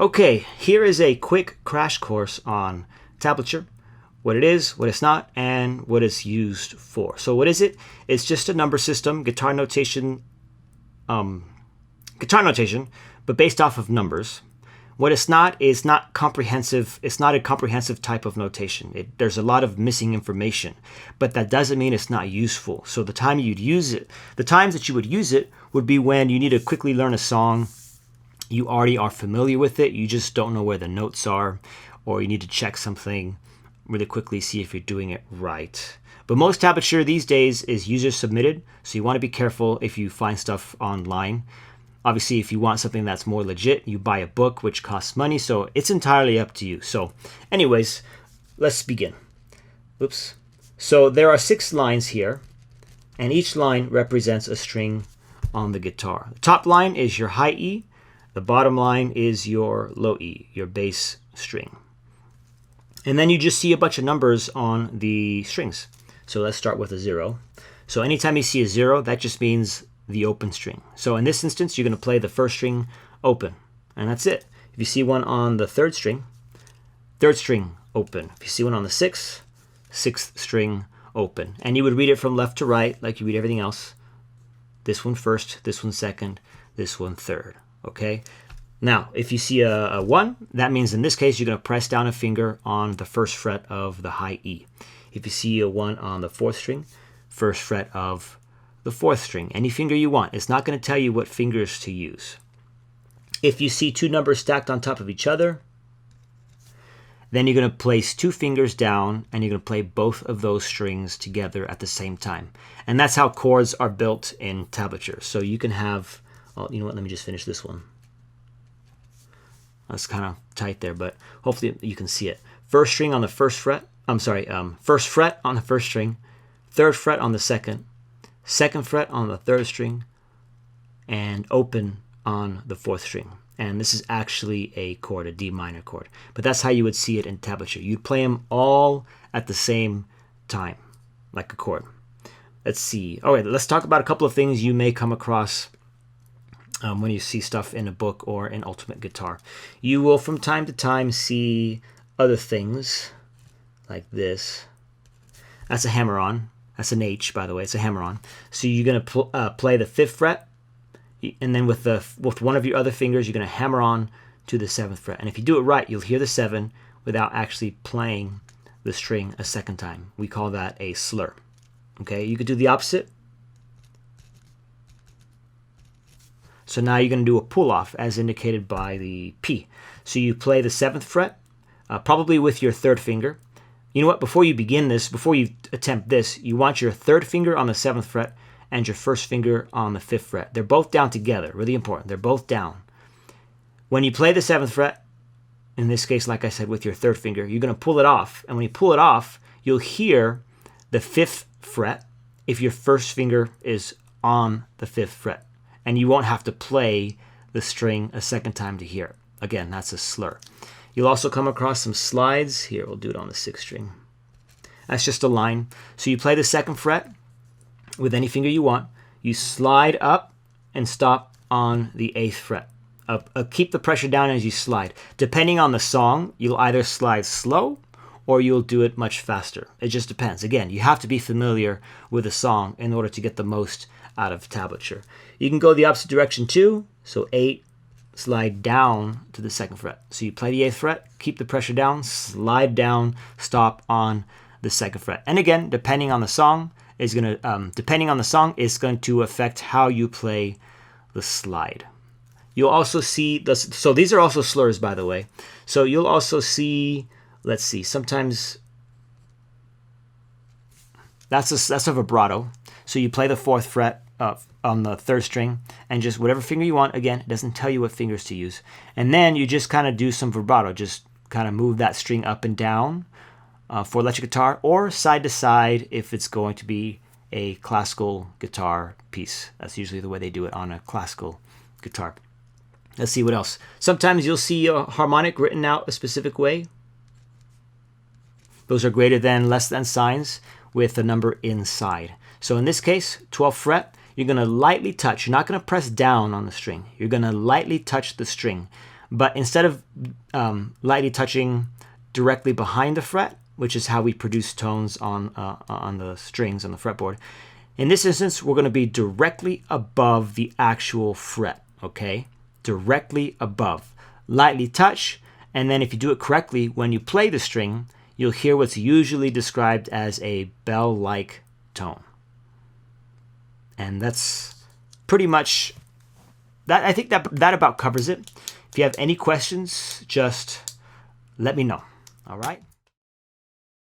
Okay, here is a quick crash course on tablature, what it is, what it's not, and what it's used for. So what is it? It's just a number system, guitar notation, but based off of numbers. What it's not is not comprehensive. It's not a comprehensive type of notation. There's a lot of missing information, but that doesn't mean it's not useful. So the times that you would use it would be when you need to quickly learn a song. You already are familiar with it. You just don't know where the notes are, or you need to check something really quickly, see if you're doing it right. But most tablature these days is user submitted, so you want to be careful if you find stuff online. Obviously, if you want something that's more legit, you buy a book, which costs money, so it's entirely up to you. So anyways, let's begin. Oops. So there are 6 lines here, and each line represents a string on the guitar. The top line is your high E. The bottom line is your low E, your bass string. And then you just see a bunch of numbers on the strings. So let's start with a 0. So anytime you see a 0, that just means the open string. So in this instance, you're going to play the first string open, and that's it. If you see one on the third string open. If you see one on the sixth string open. And you would read it from left to right like you read everything else. This one first, this one second, this one third. Okay. Now, if you see a 1, that means in this case you're going to press down a finger on the first fret of the high E. If you see a 1 on the 4th string, first fret of the 4th string. Any finger you want. It's not going to tell you what fingers to use. If you see 2 numbers stacked on top of each other, then you're going to place 2 fingers down and you're going to play both of those strings together at the same time. And that's how chords are built in tablature. So you can have, oh, you know what, let me just finish this one. That's kind of tight there, but hopefully you can see it. First string on the first fret, first fret on the first string, 3rd fret on the 2nd, 2nd fret on the 3rd string, and open on the 4th string. And this is actually a chord, a D minor chord. But that's how you would see it in tablature. You'd play them all at the same time, like a chord. Let's see. All right, let's talk about a couple of things you may come across when you see stuff in a book or in Ultimate Guitar. You will from time to time see other things like this. That's a hammer-on. That's an H, by the way. It's a hammer-on. So you're going to play the 5th fret, and then with one of your other fingers, you're going to hammer on to the 7th fret. And if you do it right, you'll hear the 7 without actually playing the string a second time. We call that a slur. Okay, you could do the opposite. So now you're going to do a pull-off as indicated by the P. So you play the 7th fret, probably with your 3rd finger. You know what? Before you begin this, before you attempt this, you want your 3rd finger on the 7th fret and your 1st finger on the 5th fret. They're both down together. Really important. They're both down. When you play the 7th fret, in this case, like I said, with your 3rd finger, you're going to pull it off. And when you pull it off, you'll hear the 5th fret if your 1st finger is on the 5th fret. And you won't have to play the string a second time to hear it. Again, that's a slur. You'll also come across some slides. Here, we'll do it on the 6th string. That's just a line. So you play the 2nd fret with any finger you want. You slide up and stop on the 8th fret. Keep the pressure down as you slide. Depending on the song, you'll either slide slow or you'll do it much faster. It just depends. Again, you have to be familiar with the song in order to get the most out of tablature. You can go the opposite direction too. So 8, slide down to the 2nd fret. So you play the 8th fret, keep the pressure down, slide down, stop on the 2nd fret. And again, depending on the song, is going to affect how you play the slide. You'll also see so these are also slurs, by the way. So you'll also see, let's see, sometimes that's a vibrato. So you play the 4th fret on the 3rd string, and just whatever finger you want. Again, it doesn't tell you what fingers to use. And then you just kind of do some vibrato. Just kind of move that string up and down for electric guitar, or side to side if it's going to be a classical guitar piece. That's usually the way they do it on a classical guitar. Let's see what else. Sometimes you'll see a harmonic written out a specific way. Those are greater than, less than signs with a number inside. So in this case, 12th fret, you're going to lightly touch. You're not going to press down on the string. You're going to lightly touch the string But instead of lightly touching directly behind the fret, which is how we produce tones on the strings on the fretboard, in this instance, we're going to be directly above the actual fret, okay? Directly above. Lightly touch, and then if you do it correctly, when you play the string, you'll hear what's usually described as a bell-like tone. And that's pretty much that. I think that about covers it. If you have any questions, just let me know. All right?